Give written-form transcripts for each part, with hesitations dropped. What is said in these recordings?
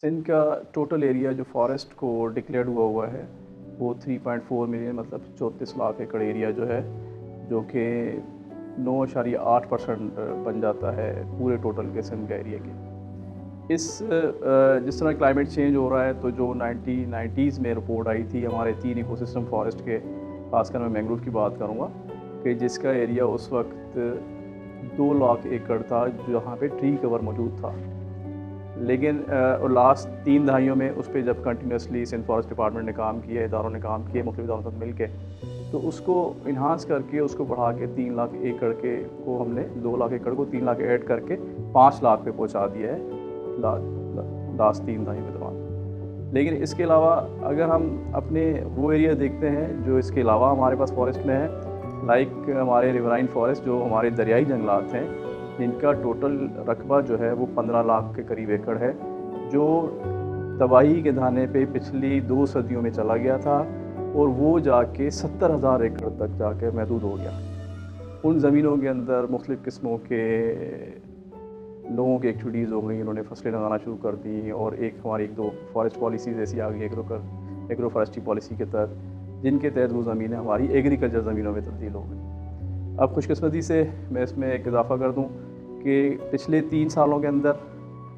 सिंध का total area जो forest को डिक्लेयर हुआ है वो 3.4 मिलियन मतलब 34 लाख एकड़ एरिया जो है, जो कि 9.8% बन जाता है पूरे टोटल के सिंध का एरिया के। जिस तरह क्लाइमेट चेंज हो रहा है, तो जो 1990s में रिपोर्ट आई थी हमारे 3 इकोसिस्टम फॉरेस्ट के, खासकर मैं मैंग्रोव की बात करूँगा, कि जिसका एरिया उस वक्त 2 लाख एकड़ था जहाँ पे ट्री कवर मौजूद था। लेकिन लास्ट 3 दहाइयों में उस पे जब कंटिन्यूसली सिंध फॉरेस्ट डिपार्टमेंट ने काम किया, इदारों ने काम किए, मुख्तलिफ इदारों के साथ मिल के, तो उसको इन्हांस करके उसको बढ़ा के 3 लाख एकड़ के को हमने 2 लाख एकड़ को 3 लाख ऐड करके 5 लाख पे पहुंचा दिया है लास्ट 3 दहाई के दौरान। लेकिन इसके अलावा अगर हम अपने वो एरिया देखते हैं जो इसके अलावा हमारे पास फॉरेस्ट में है, लाइक हमारे रिवराइन फॉरेस्ट जो हमारे दरियाई जंगलात हैं, जिनका टोटल रकबा जो है वो 15 लाख के करीब एकड़ है, जो तबाही के धाने पे पिछली 2 सदियों में चला गया था और वो जाके 70,000 एकड़ तक जाके महदूद हो गया। उन ज़मीनों के अंदर मुख्तलिफ़ किस्मों के लोगों की एक्टिविटीज़ हो गई, उन्होंने फसलें लगाना शुरू कर दी, और एक हमारी 1-2 फॉरेस्ट पॉलिसीज़ ऐसी आ गई एग्रो फॉरेस्ट्री पॉलिसी के तहत, जिनके तहत वो ज़मीनें हमारी एग्रीकल्चर ज़मीनों में तब्दील हो गई। अब खुशकिस्मती से मैं इसमें एक इजाफ़ा कर दूँ कि पिछले 3 सालों के अंदर,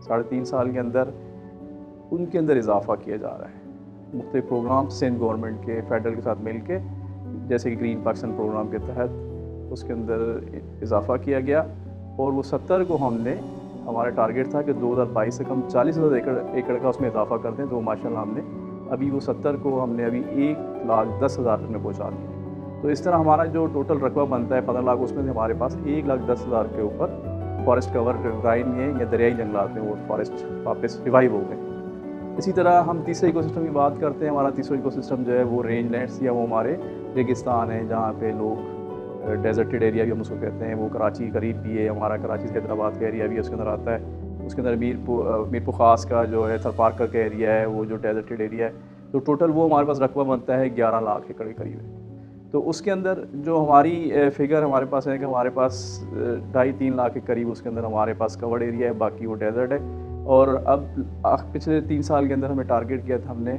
3.5 साल के अंदर उनके अंदर इजाफ़ा किया जा रहा है। मुख्तलिफ़ प्रोग्राम सिंध गवर्नमेंट के फेडरल के साथ मिल के, जैसे कि ग्रीन पाकिस्तान प्रोग्राम के तहत उसके अंदर इजाफ़ा किया गया, और वो 70 को हमने, हमारा टारगेट था कि 2022 से हम 40,000 एकड़ का उसमें इजाफ़ा कर दें, तो माशाल्लाह हमने अभी वो 70 को हमने अभी 1,10,000 में पहुँचा दिया। तो इस तरह हमारा जो टोटल रकबा बनता है 15 लाख, उसमें से हमारे पास 1,10,000 के ऊपर फॉरेस्ट कवर रिवराइन में या दरियाई जंगलात में वो फॉरेस्ट वापस रिवाइव हो गए। इसी तरह हम तीसरे इकोसिस्टम की बात करते हैं। हमारा तीसरा इकोसिस्टम जो है वो रेंज लैंड्स या वो हमारे रेगिस्तान है, जहाँ पे लोग डेजर्टेड एरिया भी हम उसको कहते हैं। वो कराची करीब भी है, हमारा कराची से हैदराबाद का एरिया भी उसके अंदर आता है। उसके अंदर मीरपुर ख़ास का जो है थरपारकर का एरिया है, वो जो डेजर्टेड एरिया है, तो टोटल वो हमारे पास रकबा बनता है 11 लाख एकड़ के करीब है। तो उसके अंदर जो हमारी फिगर हमारे पास है कि हमारे पास 2.5-3 लाख के करीब उसके अंदर हमारे पास कवर्ड एरिया है, बाकी वो डेजर्ट है। और अब पिछले 3 साल के अंदर हमें टारगेट किया था हमने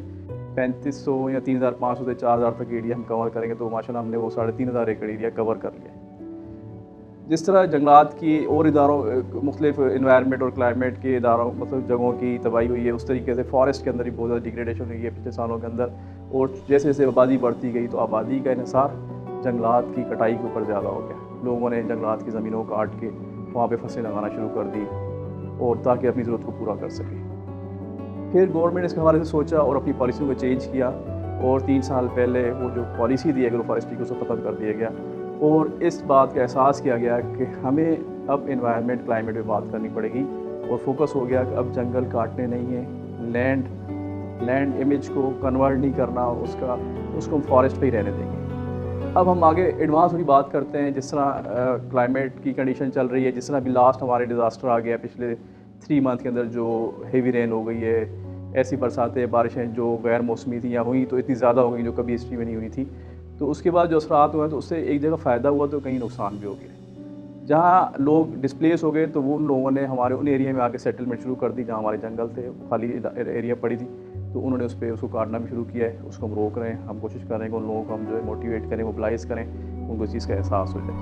3,500 या 3,500 से 4,000 तक एरिया हम कवर करेंगे, तो माशाल्लाह हमने वो 3,500 एकड़ एरिया कवर कर लिया। जिस तरह जंगलात की और इदारों मुख्तलिफ इन्वायरमेंट और क्लाइमेट के इदारों मतलब जगहों की तबाही हुई है, उस तरीके से फॉरेस्ट के अंदर भी बहुत ज़्यादा डिग्रेडेशन हुई है पिछले सालों के अंदर। और जैसे जैसे आबादी बढ़ती गई, तो आबादी का इन्हिसार जंगलात की कटाई के ऊपर ज़्यादा हो गया। लोगों ने जंगलात की ज़मीनों को काट के वहाँ पे फसलें लगाना शुरू कर दी, और ताकि अपनी ज़रूरत को पूरा कर सके। फिर गवर्नमेंट इसके हवाले से सोचा और अपनी पॉलिसियों को चेंज किया, और 3 साल पहले वो जो पॉलिसी थी एग्रो फॉरेस्ट्री की, उसको ख़त्म कर दिया गया। और इस बात का एहसास किया गया कि हमें अब एनवायरनमेंट क्लाइमेट पे बात करनी पड़ेगी, और फोकस हो गया कि अब जंगल काटने नहीं है, लैंड इमेज को कन्वर्ट नहीं करना, उसको हम फॉरेस्ट पे ही रहने देंगे। अब हम आगे एडवांस वाली बात करते हैं। जिस तरह क्लाइमेट की कंडीशन चल रही है, जिस तरह अभी लास्ट हमारे डिज़ास्टर आ गया पिछले 3 मंथ के अंदर, जो हेवी रेन हो गई है, ऐसी बरसातें बारिशें जो गैर मौसमी थी या हुई तो इतनी ज़्यादा हो गई जो कभी हिस्ट्री में नहीं हुई थी। तो उसके बाद जो असरात हुए, तो उससे एक जगह फ़ायदा हुआ तो कहीं नुकसान भी हो गया। जहाँ लोग डिस्प्लेस हो गए, तो वो उन लोगों ने हमारे उन एरिया में आके सेटलमेंट शुरू कर दी, जहाँ हमारे जंगल थे, खाली एरिया पड़ी थी, तो उन्होंने उसको काटना भी शुरू किया है। उसको हम रोक रहे हैं, हम कोशिश कर रहे हैं कि उन लोगों को हम जो है मोटिवेट करें, मोबिलाइज़ करें, उनको इस चीज़ का एहसास हो जाए।